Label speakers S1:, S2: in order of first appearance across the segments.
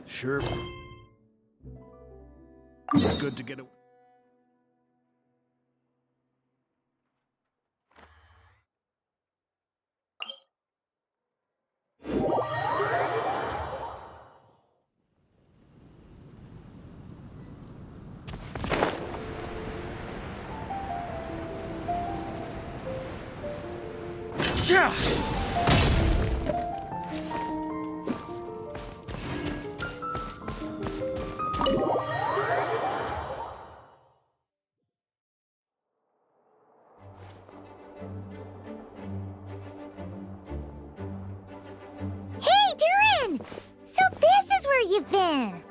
S1: Sure. It's good to get a...
S2: Hey, Durin! So this is where you've been!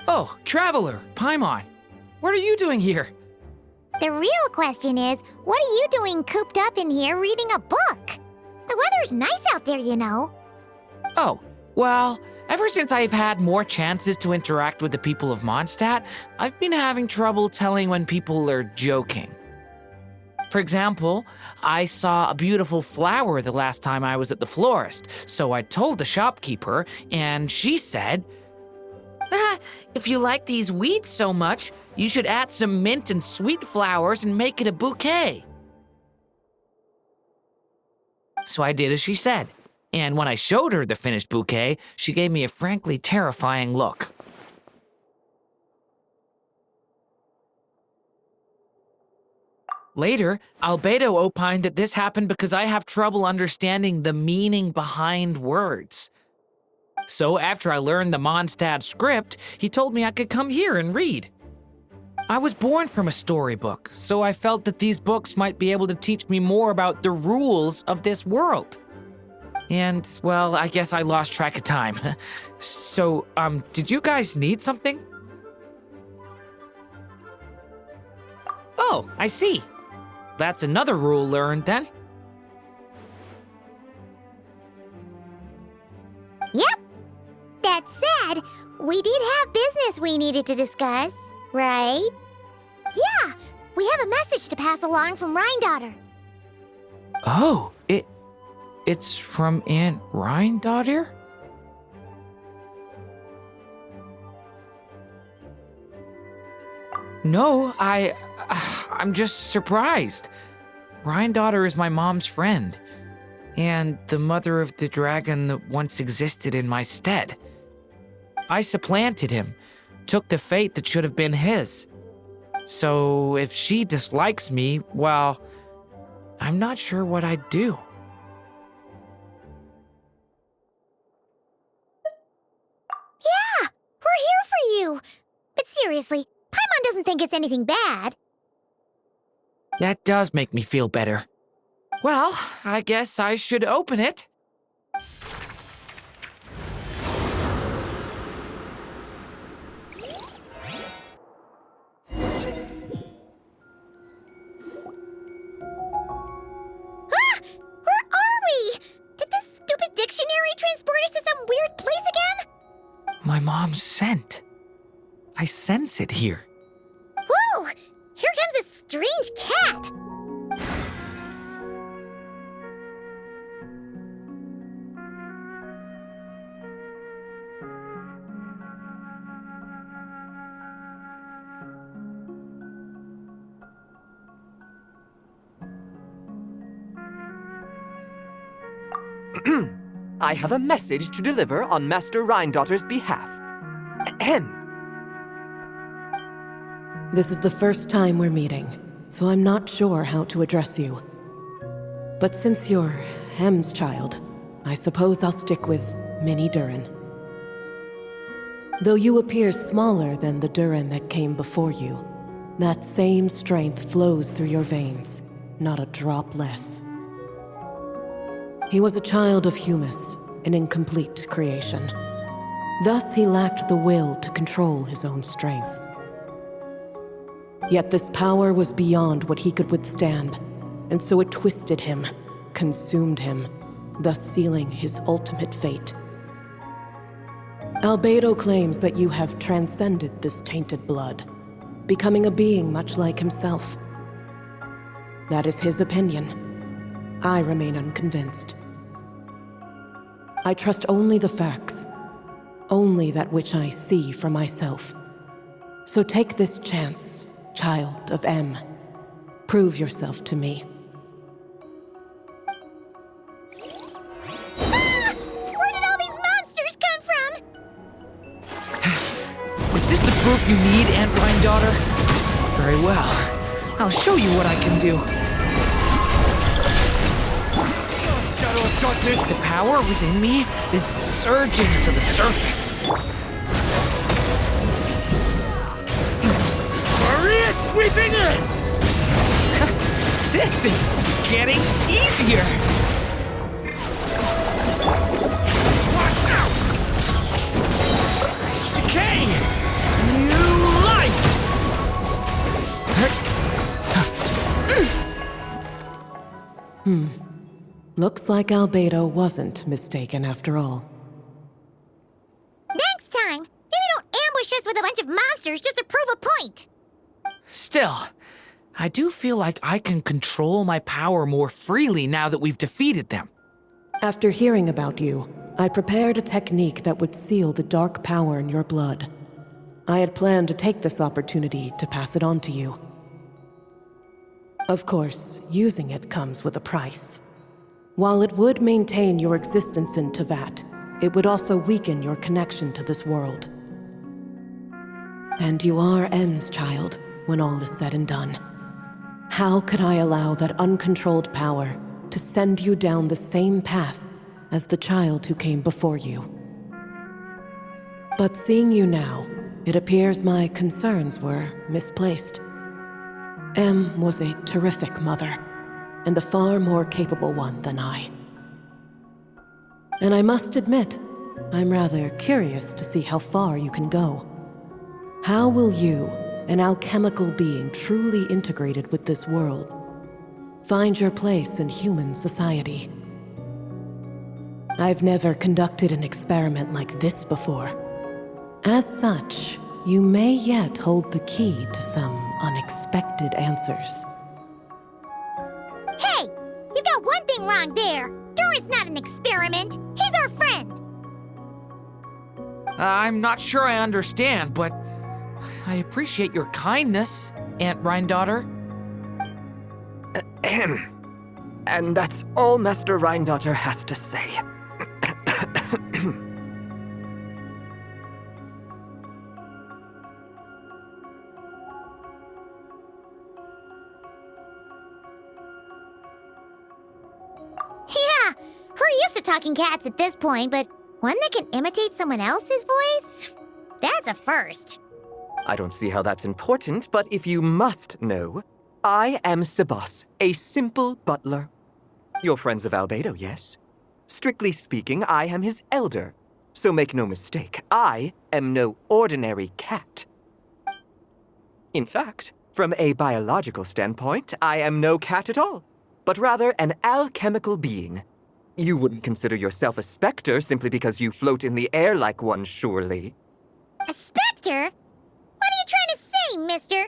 S3: Oh, Traveler, Paimon, what are you doing here?
S2: The real question is, what are you doing cooped up in here reading a book? The weather's nice out there, you know.
S3: Oh, well, ever since I've had more chances to interact with the people of Mondstadt, I've been having trouble telling when people are joking. For example, I saw a beautiful flower the last time I was at the florist, so I told the shopkeeper, and she said, if you like these weeds so much, you should add some mint and sweet flowers and make it a bouquet. So I did as she said. And when I showed her the finished bouquet, she gave me a frankly terrifying look. Later, Albedo opined that this happened because I have trouble understanding the meaning behind words. So after I learned the Mondstadt script, he told me I could come here and read. I was born from a storybook, so I felt that these books might be able to teach me more about the rules of this world. And, well, I guess I lost track of time. So, did you guys need something? Oh, I see. That's another rule learned then.
S2: Yep. That said, we did have business we needed to discuss, right? Yeah, we have a message to pass along from Rhindaughter.
S3: Oh, it's from Aunt Rhindaughter? No, I'm just surprised. Rhindaughter is my mom's friend, and the mother of the dragon that once existed in my stead. I supplanted him, took the fate that should have been his. So if she dislikes me, well, I'm not sure what I'd do.
S2: Yeah, we're here for you. But seriously, Paimon doesn't think it's anything bad.
S3: That does make me feel better. Well, I guess I should open it.
S2: Ah! Where are we? Did this stupid dictionary transport us to some weird place again?
S3: My mom's scent. I sense it here.
S2: Whoa! Here comes a strange cat.
S1: I have a message to deliver on Master Rhindaughter's behalf. Ahem.
S4: This is the first time we're meeting, so I'm not sure how to address you. But since you're Hem's child, I suppose I'll stick with Mini Durin. Though you appear smaller than the Durin that came before you, that same strength flows through your veins, not a drop less. He was a child of Humus, an incomplete creation. Thus he lacked the will to control his own strength. Yet this power was beyond what he could withstand, and so it twisted him, consumed him, thus sealing his ultimate fate. Albedo claims that you have transcended this tainted blood, becoming a being much like himself. That is his opinion. I remain unconvinced. I trust only the facts, only that which I see for myself. So take this chance, child of M. Prove yourself to me.
S2: Ah! Where did all these monsters come from?
S3: Is this the proof you need, Aunt Rhindaughter? Very well. I'll show you what I can do. The power within me is surging to the surface.
S1: Maria sweeping in!
S3: This is getting easier. Decay! New life!
S4: Looks like Albedo wasn't mistaken after all.
S2: Next time, maybe don't ambush us with a bunch of monsters just to prove a point.
S3: Still, I do feel like I can control my power more freely now that we've defeated them.
S4: After hearing about you, I prepared a technique that would seal the dark power in your blood. I had planned to take this opportunity to pass it on to you. Of course, using it comes with a price. While it would maintain your existence in Tevat, it would also weaken your connection to this world. And you are M's child, when all is said and done. How could I allow that uncontrolled power to send you down the same path as the child who came before you? But seeing you now, it appears my concerns were misplaced. M was a terrific mother, and a far more capable one than I. And I must admit, I'm rather curious to see how far you can go. How will you, an alchemical being truly integrated with this world, find your place in human society? I've never conducted an experiment like this before. As such, you may yet hold the key to some unexpected answers.
S2: Hey! You got one thing wrong there. Dora's not an experiment. He's our friend.
S3: I'm not sure I understand, but I appreciate your kindness, Aunt Rhine-daughter.
S1: Ahem. And that's all Master Rhine-daughter has to say.
S2: Yeah, we're used to talking cats at this point, but one that can imitate someone else's voice? That's a first.
S1: I don't see how that's important, but if you must know, I am Sebas, a simple butler. You're friends of Albedo, yes? Strictly speaking, I am his elder. So make no mistake, I am no ordinary cat. In fact, from a biological standpoint, I am no cat at all, but rather an alchemical being. You wouldn't consider yourself a specter simply because you float in the air like one, surely.
S2: A specter? What are you trying to say, mister?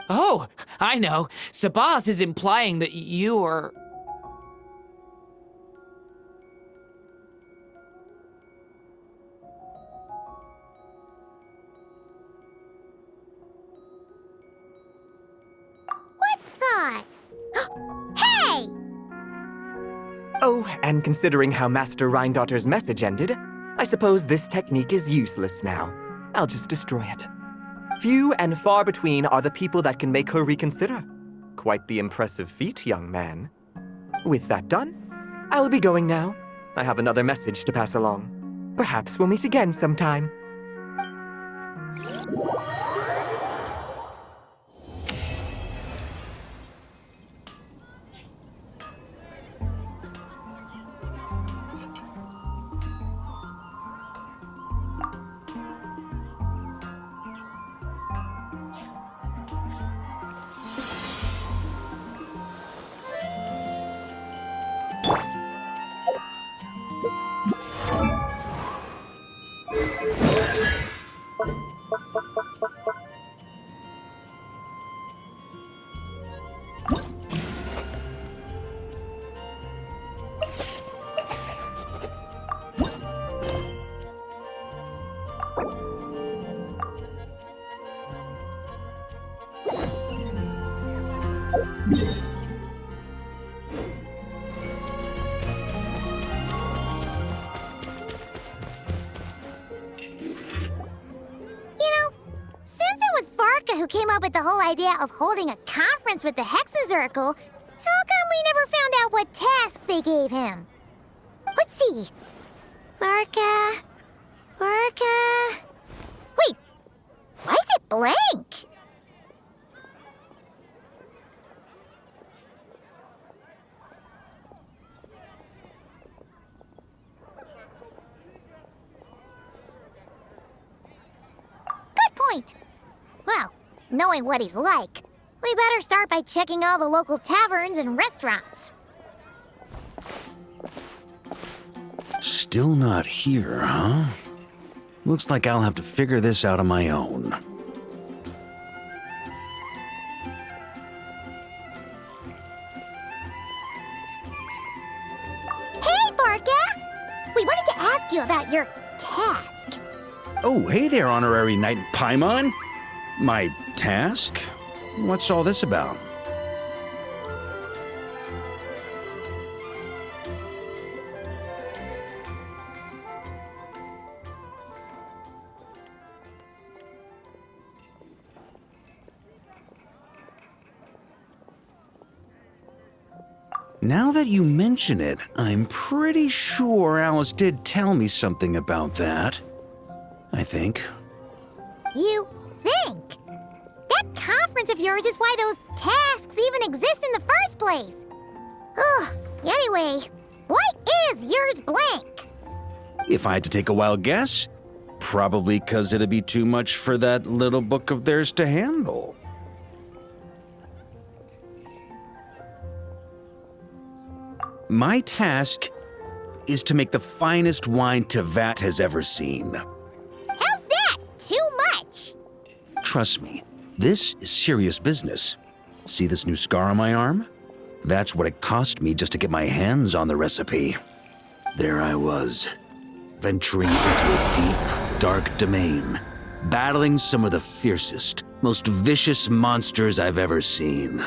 S3: Oh, I know. Sabaz is implying that you are...
S2: What thought? Hey!
S1: Oh, and considering how Master Rhine-daughter's message ended, I suppose this technique is useless now. I'll just destroy it. Few and far between are the people that can make her reconsider. Quite the impressive feat, young man. With that done, I'll be going now. I have another message to pass along. Perhaps we'll meet again sometime.
S2: Who came up with the whole idea of holding a conference with the Hexenzirkel, how come we never found out what task they gave him? Let's see. Varka... Wait, why is it blank? Good point. Well, knowing what he's like, we better start by checking all the local taverns and restaurants.
S5: Still not here, huh? Looks like I'll have to figure this out on my own.
S2: Hey, Barca! We wanted to ask you about your task.
S5: Oh, hey there, Honorary Knight in Paimon. My task? What's all this about? Now that you mention it, I'm pretty sure Alice did tell me something about that. I think.
S2: You think? That conference of yours is why those tasks even exist in the first place. Ugh, anyway, why is yours blank?
S5: If I had to take a wild guess, probably because it'd be too much for that little book of theirs to handle. My task is to make the finest wine Tevat has ever seen.
S2: How's that? Too much?
S5: Trust me, this is serious business. See this new scar on my arm? That's what it cost me just to get my hands on the recipe. There I was, venturing into a deep, dark domain, battling some of the fiercest, most vicious monsters I've ever seen.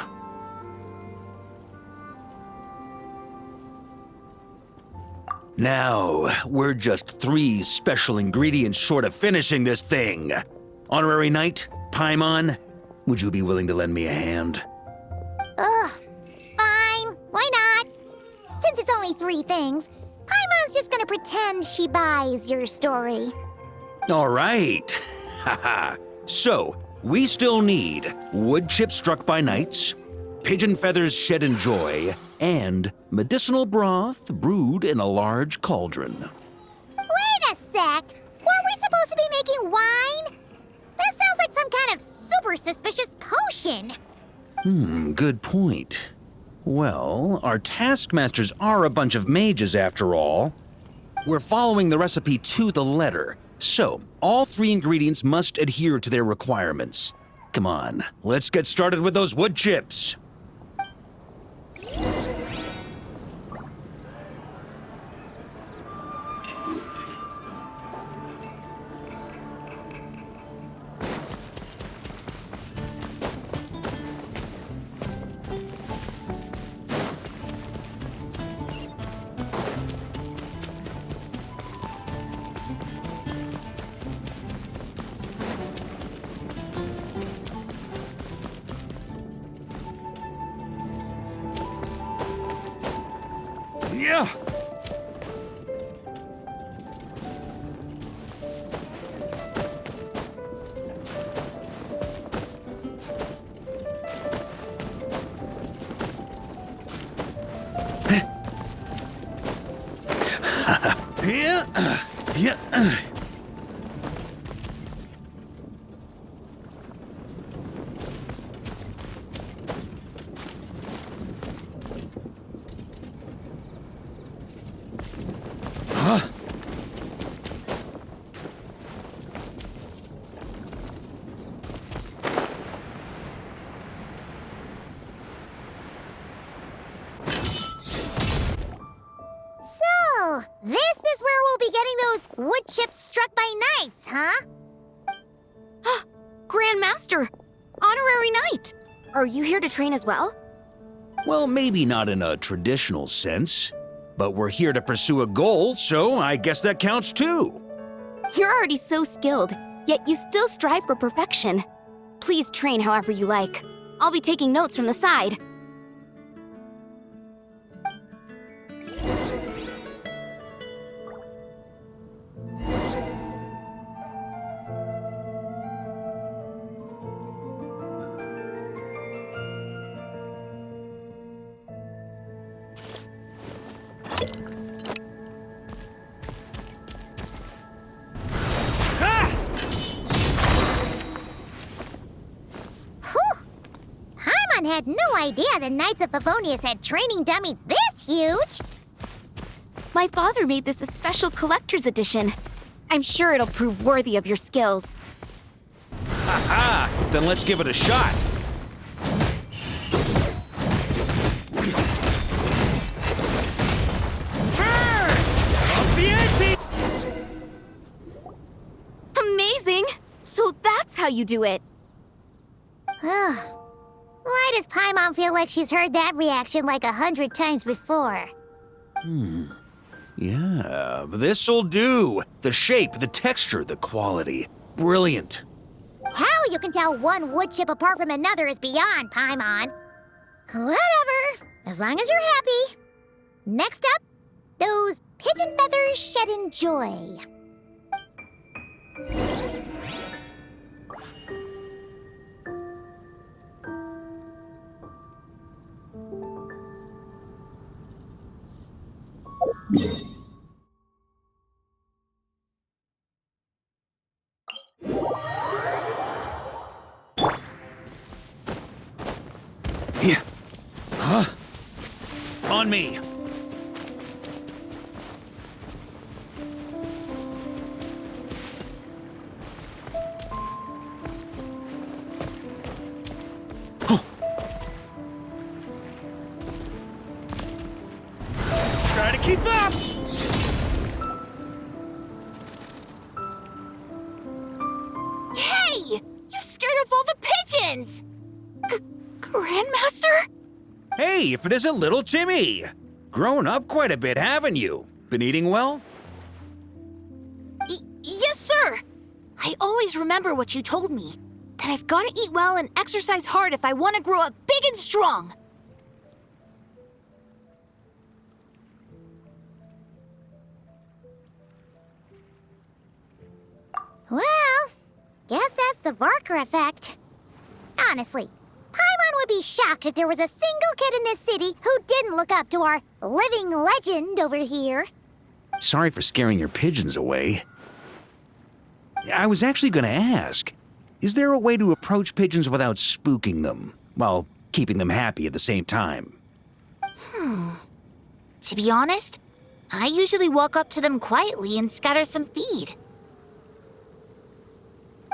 S5: Now, we're just 3 special ingredients short of finishing this thing. Honorary Knight, Paimon, would you be willing to lend me a hand?
S2: Ugh, fine. Why not? Since it's only 3 things, Paimon's just gonna pretend she buys your story.
S5: All right. Haha. So, we still need wood chips struck by knights, pigeon feathers shed in joy, and medicinal broth brewed in a large cauldron.
S2: Wait a sec! Weren't we supposed to be making wine? That sounds like some kind of super suspicious potion.
S5: Good point. Well, our taskmasters are a bunch of mages after all. We're following the recipe to the letter, so all 3 ingredients must adhere to their requirements. Come on, let's get started with those wood chips. Yeah. Yeah.
S2: So, this is where we'll be getting those wood chips struck by knights, huh?
S6: Grandmaster! Honorary Knight! Are you here to train as well?
S5: Well, maybe not in a traditional sense, but we're here to pursue a goal, so I guess that counts too.
S6: You're already so skilled, yet you still strive for perfection. Please train however you like. I'll be taking notes from the side.
S2: Paimon had no idea the Knights of Favonius had training dummies this huge!
S6: My father made this a special collector's edition. I'm sure it'll prove worthy of your skills.
S5: Ha! Then let's give it a shot.
S6: Amazing! So that's how you do it.
S2: Why does Paimon feel like she's heard that reaction like 100 times before?
S5: Yeah, this'll do. The shape, the texture, the quality. Brilliant.
S2: How you can tell one wood chip apart from another is beyond, Paimon. Whatever. as long as you're happy. Next up, those pigeon feathers shed in joy.
S5: Yeah. Huh? On me. Try to keep up!
S6: Hey! You scared off all the pigeons! Grandmaster?
S5: Hey, if it isn't little Timmy! Grown up quite a bit, haven't you? Been eating well?
S6: Yes, sir! I always remember what you told me. That I've got to eat well and exercise hard if I want to grow up big and strong.
S2: Well, guess that's the Barker effect. Honestly, Paimon would be shocked if there was a single kid in this city who didn't look up to our living legend over here.
S5: Sorry for scaring your pigeons away. I was actually gonna ask, is there a way to approach pigeons without spooking them, while keeping them happy at the same time?
S6: To be honest, I usually walk up to them quietly and scatter some feed.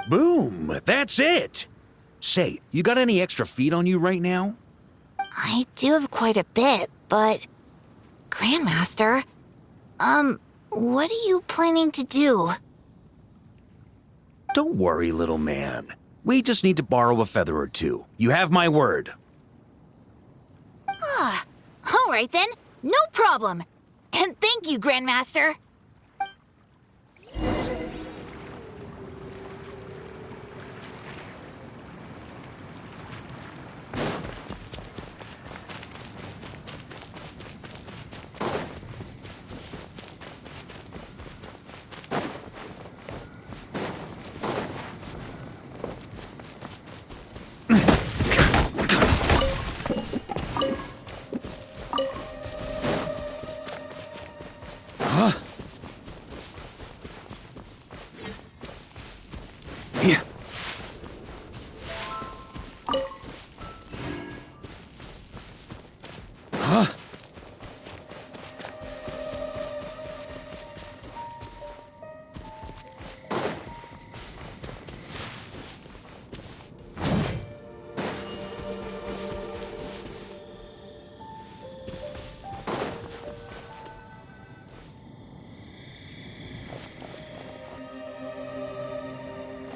S5: Boom! That's it! Say, you got any extra feed on you right now?
S6: I do have quite a bit, but... Grandmaster, what are you planning to do?
S5: Don't worry, little man. We just need to borrow a feather or two. You have my word.
S6: All right then, no problem. And thank you, Grandmaster.
S5: Here. Huh?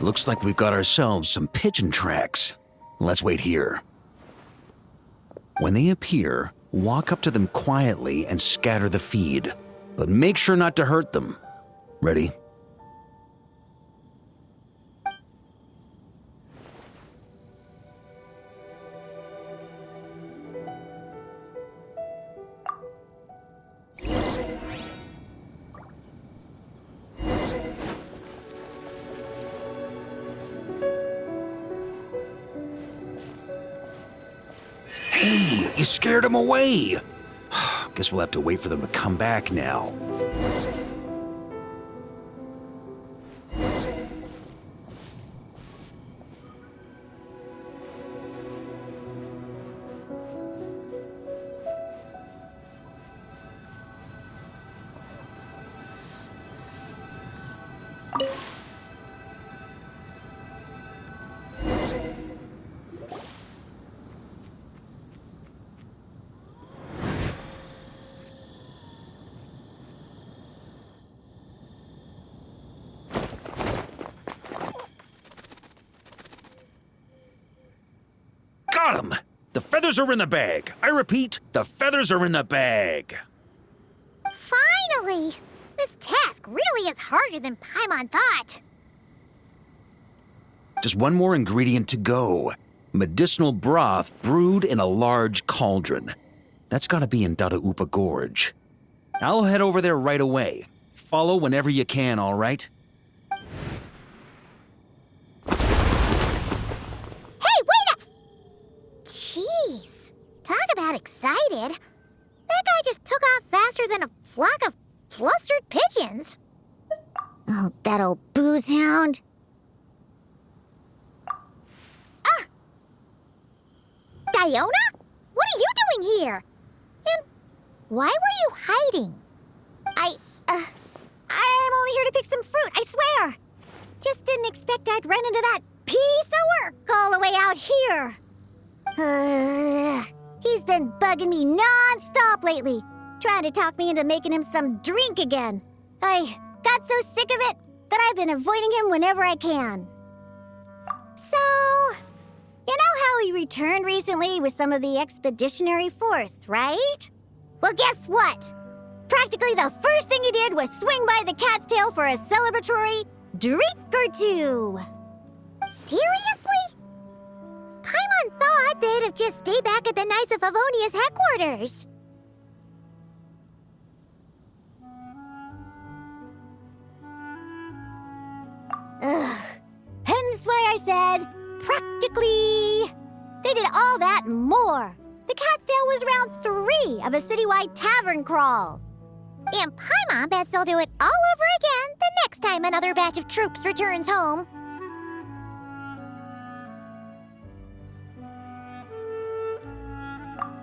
S5: Looks like we've got ourselves some pigeon tracks. Let's wait here. When they appear, walk up to them quietly and scatter the feed. But make sure not to hurt them. Ready? Hey, you scared them away. Guess we'll have to wait for them to come back now. Got 'em! The feathers are in the bag. I repeat, the feathers are in the bag.
S2: Finally! This task really is harder than Paimon thought.
S5: Just one more ingredient to go. Medicinal broth brewed in a large cauldron. That's gotta be in Dadaupa Gorge. I'll head over there right away. Follow whenever you can, all right?
S2: Hey, wait a... Jeez. Talk about excited. That guy just took off faster than a flock of flustered pigeons. Oh, that old booze hound. Ah! Diona? What are you doing here? And why were you hiding? I'm only here to pick some fruit, I swear. Just didn't expect I'd run into that piece of work all the way out here. He's been bugging me non-stop lately, trying to talk me into making him some drink again. I got so sick of it that I've been avoiding him whenever I can. So, you know how he returned recently with some of the expeditionary force, right? Well, guess what? Practically the first thing he did was swing by the cat's tail for a celebratory drink or two. Seriously? Paimon thought they'd have just stayed back at the Knights of Favonia's headquarters. Ugh. Hence why I said, practically. They did all that and more. The cat's tail was round 3 of a citywide tavern crawl. And Paimon bets they'll do it all over again the next time another batch of troops returns home.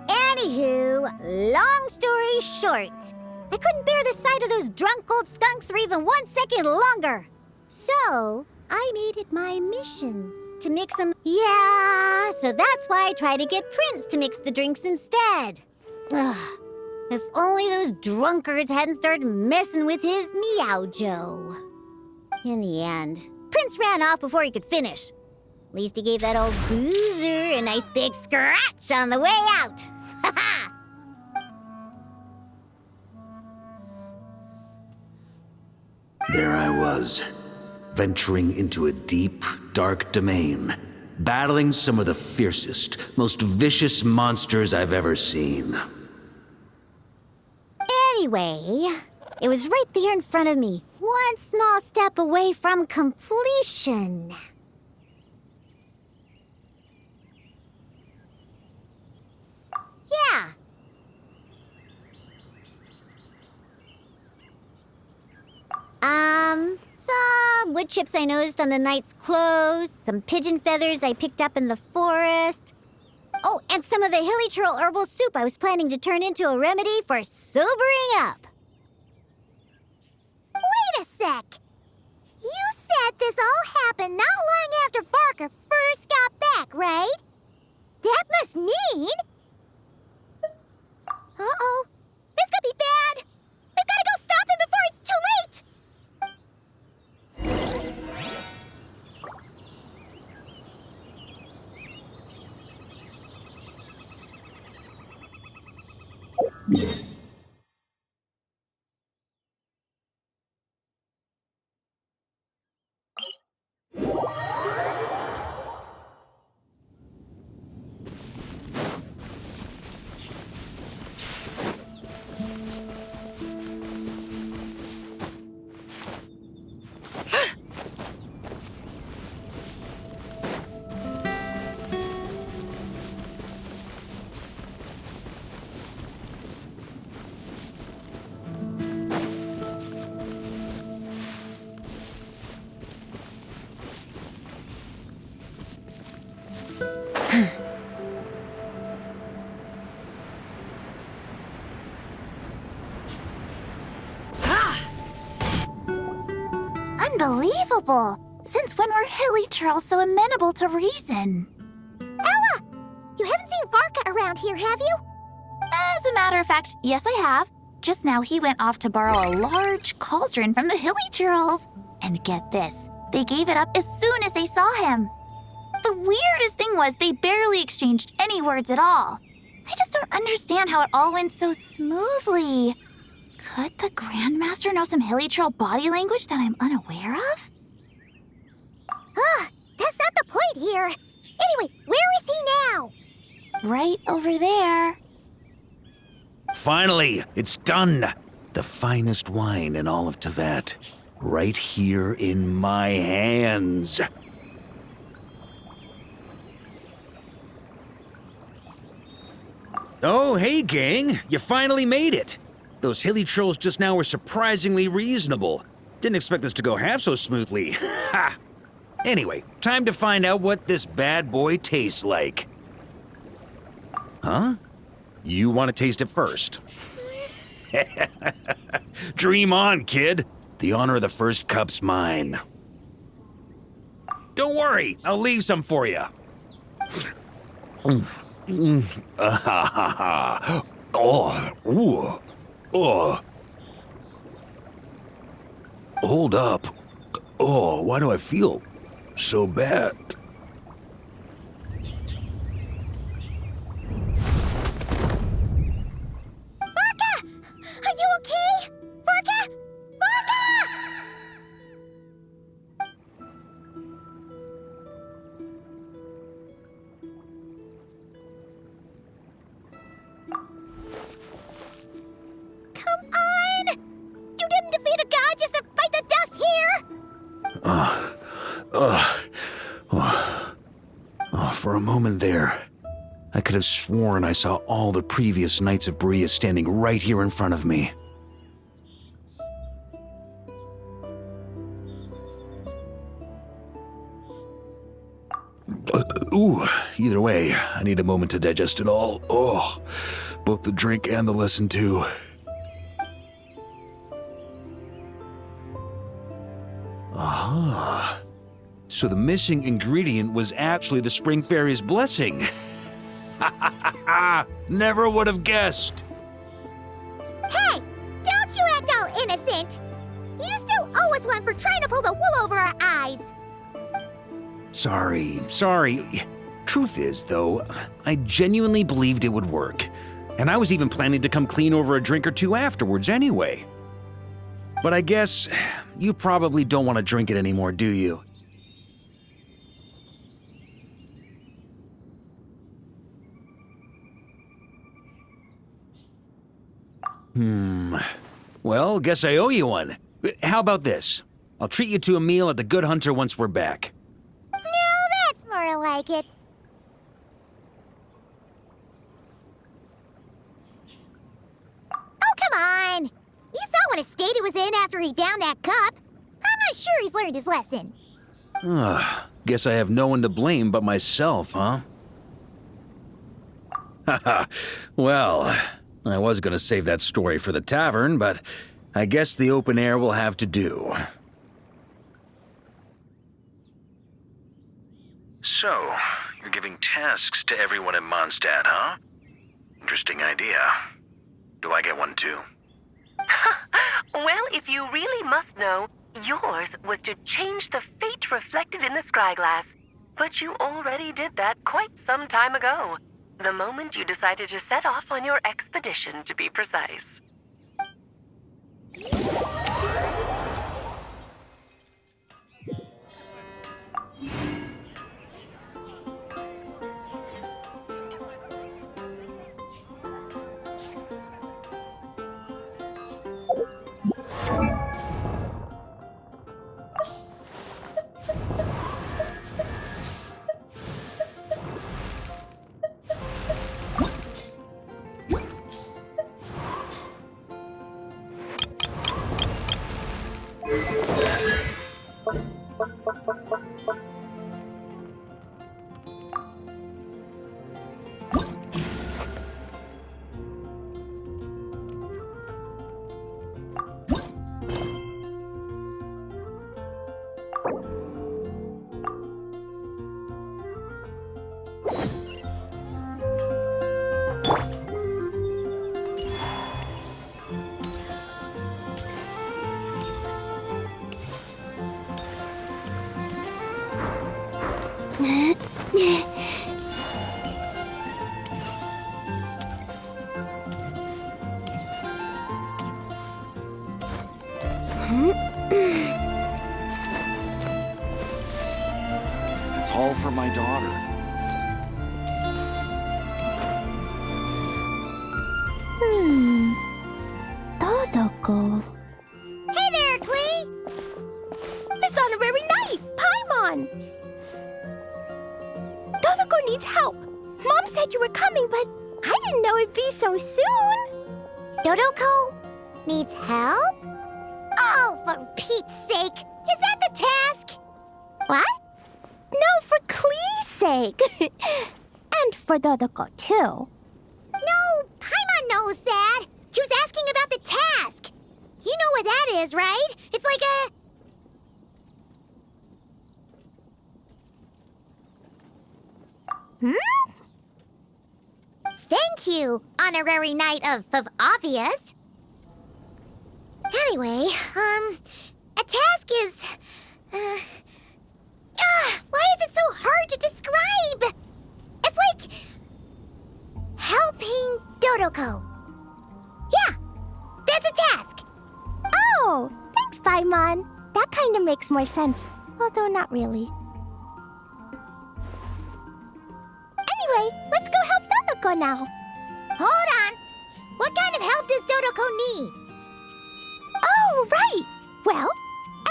S2: Anywho, long story short, I couldn't bear the sight of those drunk old skunks for even 1 second longer. So, I made it my mission to mix them. Yeah, so that's why I try to get Prince to mix the drinks instead. Ugh. If only those drunkards hadn't started messing with his Meow-Jo. In the end, Prince ran off before he could finish. At least he gave that old boozer a nice big scratch on the way out. Ha ha!
S5: There I was, venturing into a deep, dark domain, battling some of the fiercest, most vicious monsters I've ever seen.
S2: Anyway, it was right there in front of me, one small step away from completion. Yeah. Some wood chips I noticed on the knight's clothes, some pigeon feathers I picked up in the forest. Oh, and some of the hilly churl herbal soup I was planning to turn into a remedy for sobering up. Wait a sec. You said this all happened not long after Barker first got back, right? That must mean... Uh-oh. This could be bad. We've got to go stop him before it's too late. Unbelievable! Since when were hilly churls so amenable to reason? Ella! You haven't seen Varka around here, have you?
S7: As a matter of fact, yes I have. Just now he went off to borrow a large cauldron from the hilly churls. And get this, they gave it up as soon as they saw him. The weirdest thing was they barely exchanged any words at all. I just don't understand how it all went so smoothly. Could the Grandmaster know some hilly churl body language that I'm unaware of?
S2: That's not the point here. Anyway, where is he now?
S7: Right over there.
S5: Finally, it's done. The finest wine in all of Teyvat. Right here in my hands. Oh, hey, gang. You finally made it. Those hilly trolls just now were surprisingly reasonable. Didn't expect this to go half so smoothly. Ha! Anyway, time to find out what this bad boy tastes like. Huh? You want to taste it first? Dream on, kid. The honor of the first cup's mine. Don't worry, I'll leave some for you. Oh, ooh, oh. Hold up. Oh, why do I feel so bad?
S2: Are you okay? Varka? Varka! Come on! You didn't defeat a god just to bite the dust here!
S5: For a moment there, I could have sworn I saw all the previous Knights of Berea standing right here in front of me. Ooh, either way, I need a moment to digest it all. Oh, both the drink and the lesson too. Aha. So the missing ingredient was actually the Spring Fairy's blessing. Never would have guessed.
S2: Hey! Don't you act all innocent! You still owe us one for trying to pull the wool over our eyes!
S5: Sorry. Truth is, though, I genuinely believed it would work. And I was even planning to come clean over a drink or two afterwards anyway. But I guess you probably don't want to drink it anymore, do you? Well, guess I owe you one. How about this? I'll treat you to a meal at the Good Hunter once we're back.
S2: No, that's more like it. Oh, come on! You saw what a state he was in after he downed that cup. I'm not sure he's learned his lesson.
S5: Guess I have no one to blame but myself, huh? Haha, well, I was gonna save that story for the tavern, but I guess the open air will have to do. So, you're giving tasks to everyone in Mondstadt, huh? Interesting idea. Do I get one too?
S8: Well, if you really must know, yours was to change the fate reflected in the scryglass. But you already did that quite some time ago. The moment you decided to set off on your expedition, to be precise.
S9: It's all for my daughter.
S2: Hmm. coming, but I didn't know it'd be so soon. Dodoko needs help? Oh, for Pete's sake! Is that the task? What? No, for Klee's sake. And for Dodoko, too. No, Paimon knows that. She was asking about the task. You know what that is, right? It's like a... Thank you, honorary knight of obvious. Anyway, a task is... why is it so hard to describe? It's like... helping Dodoko. Yeah, that's a task. Oh, thanks, Paimon. That kind of makes more sense, although not really. Anyway, let's go help Dodoko now. Hold on. What kind of help does Dodoko need? Oh, right. Well,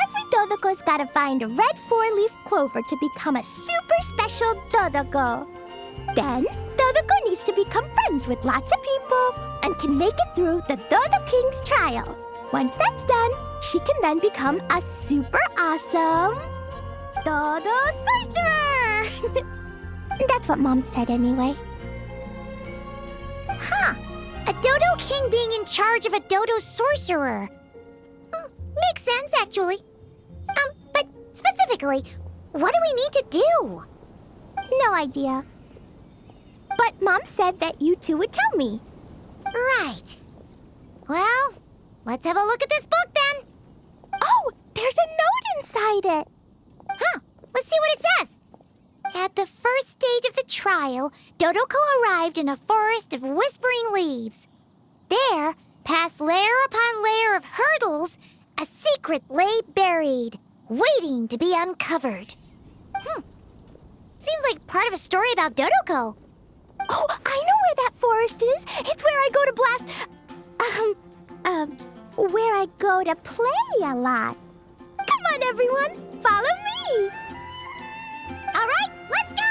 S2: every Dodoko's gotta find a red 4-leaf clover to become a super special Dodoko. Then, Dodoko needs to become friends with lots of people and can make it through the Dodo King's trial. Once that's done, she can then become a super awesome Dodo Sorcerer! That's what Mom said anyway. Huh. A Dodo King being in charge of a Dodo Sorcerer. Makes sense, actually. But specifically, what do we need to do? No idea. But Mom said that you two would tell me. Right. Well, let's have a look at this book then. Oh, there's a note inside it. Huh. Let's see what it says. At the first stage of the trial, Dodoko arrived in a forest of whispering leaves. There, past layer upon layer of hurdles, a secret lay buried, waiting to be uncovered. Seems like part of a story about Dodoko. Oh, I know where that forest is. It's where I go to blast... where I go to play a lot. Come on, everyone. Follow me. All right, let's go!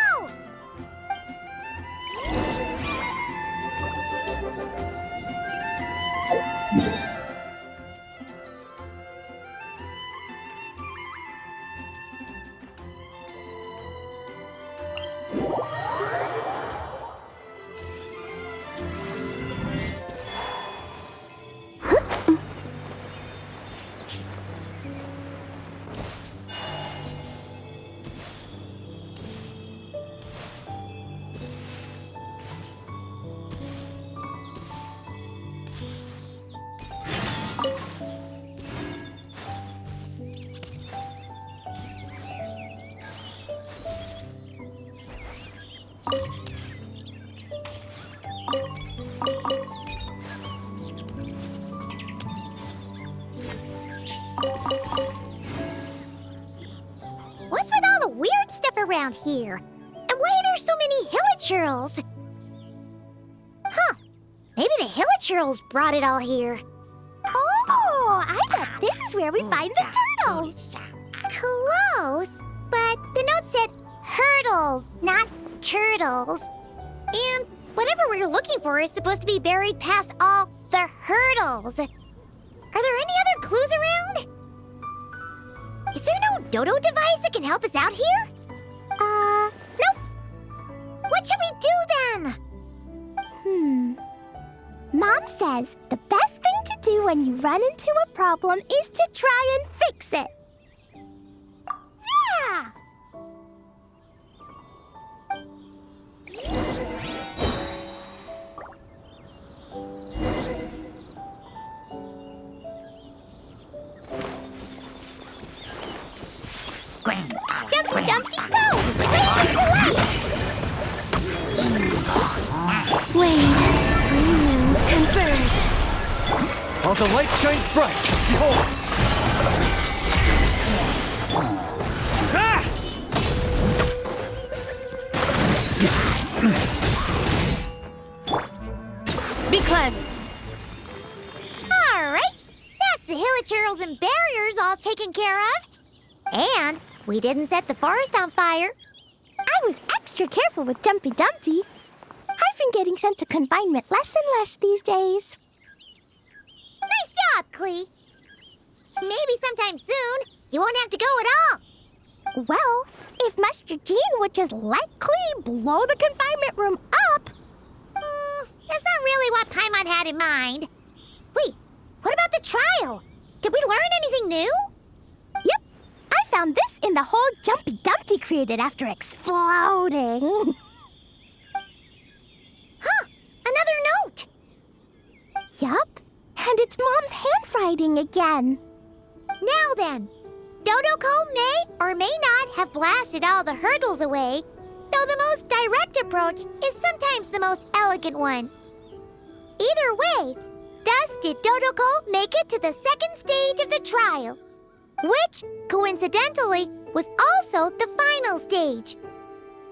S2: What's with all the weird stuff around here? And why are there so many hilichurls? Huh. Maybe the hilichurls brought it all here. Oh, I bet this is where we find the turtles. Close, but the note said hurdles, not turtles. And whatever we're looking for is supposed to be buried past all the hurdles. Are there any other clues around? Is there no Dodo device that can help us out here? Nope. What should we do then? Mom says the best thing to do when you run into a problem is to try and fix it. Yeah! Jumpy Dumpty go! Rain collapse! Rain, winds converge.
S9: While the light shines bright, behold!
S7: Be cleansed.
S2: All right, that's the hilichurls and barriers all taken care of. And we didn't set the forest on fire. I was extra careful with Jumpy Dumpty. I been getting sent to confinement less and less these days. Nice job, Clee. Maybe sometime soon, you won't have to go at all. Well, if Master Jean would just let Clee blow the confinement room up... that's not really what Paimon had in mind. Wait, what about the trial? Did we learn anything new? Yep, I found this in the hole Jumpy Dumpty created after exploding. Huh, another note. Yup, and it's Mom's handwriting again. Now then, Dodoko may or may not have blasted all the hurdles away, though the most direct approach is sometimes the most elegant one. Either way, thus did Dodoko make it to the second stage of the trial, which, coincidentally, was also the final stage.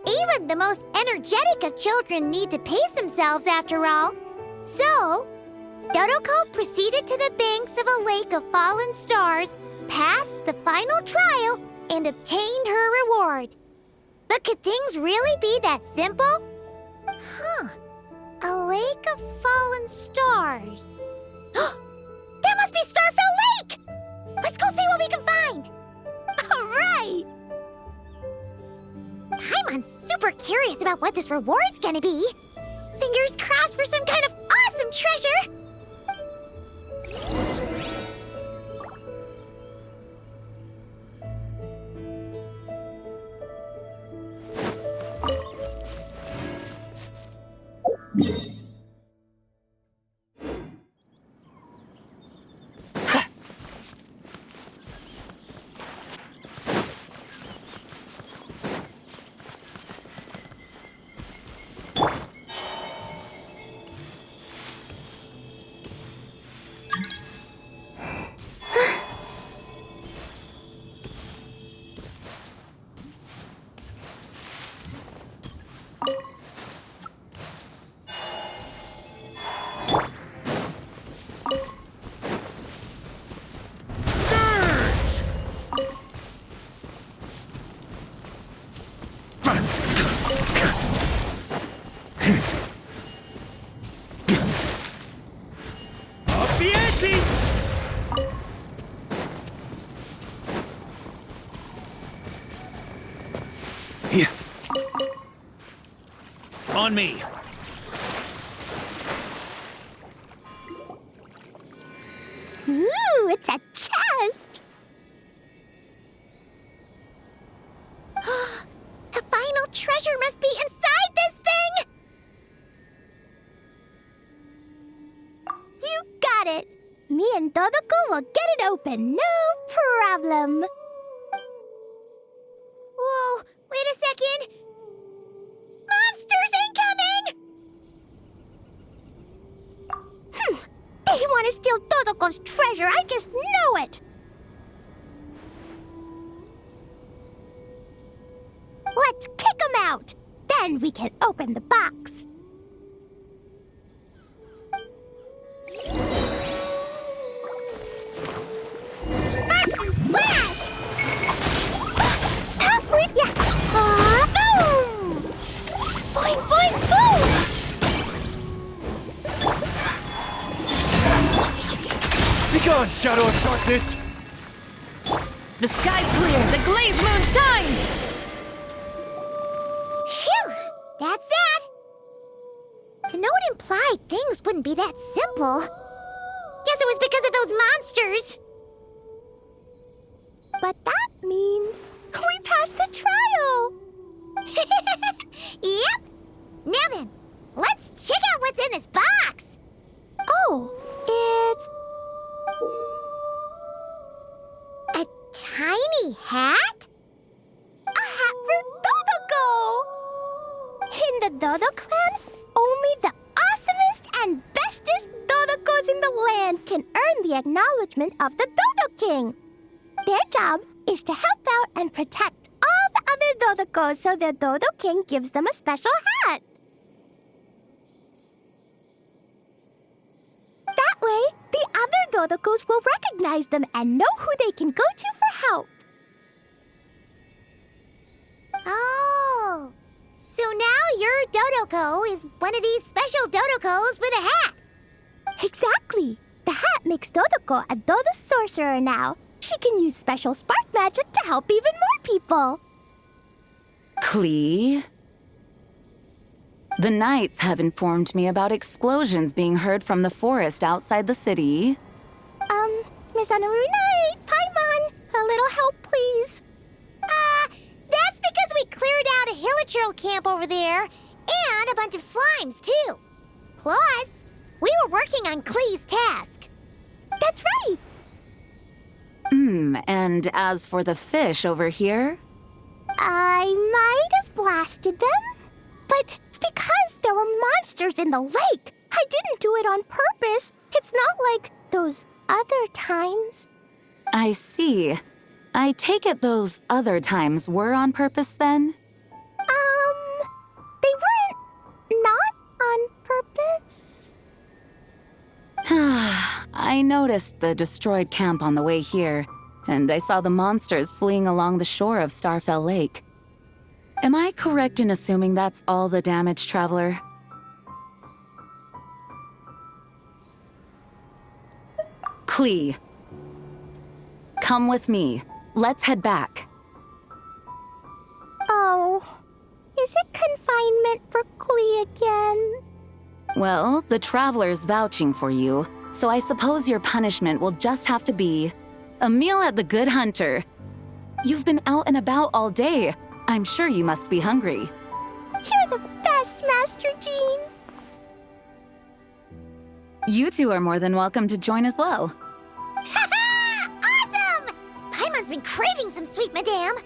S2: Even the most energetic of children need to pace themselves after all. So, Dodoko proceeded to the banks of a lake of fallen stars, passed the final trial, and obtained her reward. But could things really be that simple? Huh. A lake of fallen stars. That must be Starfell Lake! Let's go see what we can find! All right! Paimon's super curious about what this reward's gonna be. Fingers crossed for some kind of awesome treasure!
S5: On me.
S2: Ooh, it's a chest! The final treasure must be inside this thing! You got it! Me and Dodoko will get it open, no problem! Whoa, wait a second! Monsters incoming! They want to steal Dodoko's treasure, I just know it! Let's kick them out! Then we can open the box. Sparks and flash! Yeah! Boom! Boing, boing, boom!
S9: Begone, Shadow of Darkness!
S7: The sky's clear, the glazed moon shines!
S2: Phew! That's that! The note implied things wouldn't be that simple. Guess it was because of those monsters. But that means we passed the trial! Yep! Now then, let's check out what's in this box! Oh, it's... a tiny hat? A hat for Dodoko! In the Dodo clan, only the awesomest and bestest Dodokos in the land can earn the acknowledgement of the Dodo King. Their job is to help out and protect all the other Dodokos so the Dodo King gives them a special hat. That way, the other Dodokos will recognize them and know who they can go to for help. Oh, So now your Dodoko is one of these special Dodokos with a hat.
S10: Exactly. The hat makes Dodoko a Dodo sorcerer now. She can use special spark magic to help even more people.
S11: Klee? The Knights have informed me about explosions being heard from the forest outside the city.
S10: Miss Honorary Knight, Paimon, a little help, please.
S2: That's because we cleared out a Hilichurl camp over there, and a bunch of slimes, too. Plus, we were working on Klee's task.
S10: That's right.
S11: And as for the fish over here?
S10: I might have blasted them, but because there were monsters in the lake, I didn't do it on purpose. It's not like those other times.
S11: I see. I take it those other times were on purpose then?
S10: They weren't not on purpose.
S11: I noticed the destroyed camp on the way here, and I saw the monsters fleeing along the shore of Starfell Lake. Am I correct in assuming that's all the damage, Traveler? Klee. Come with me. Let's head back.
S10: Oh, is it confinement for Klee again?
S11: Well, the Traveler's vouching for you, so I suppose your punishment will just have to be a meal at the Good Hunter. You've been out and about all day. I'm sure you must be hungry.
S10: You're the best, Master Jean.
S11: You two are more than welcome to join as well.
S2: Ha ha! Awesome! Paimon's been craving some sweet madame.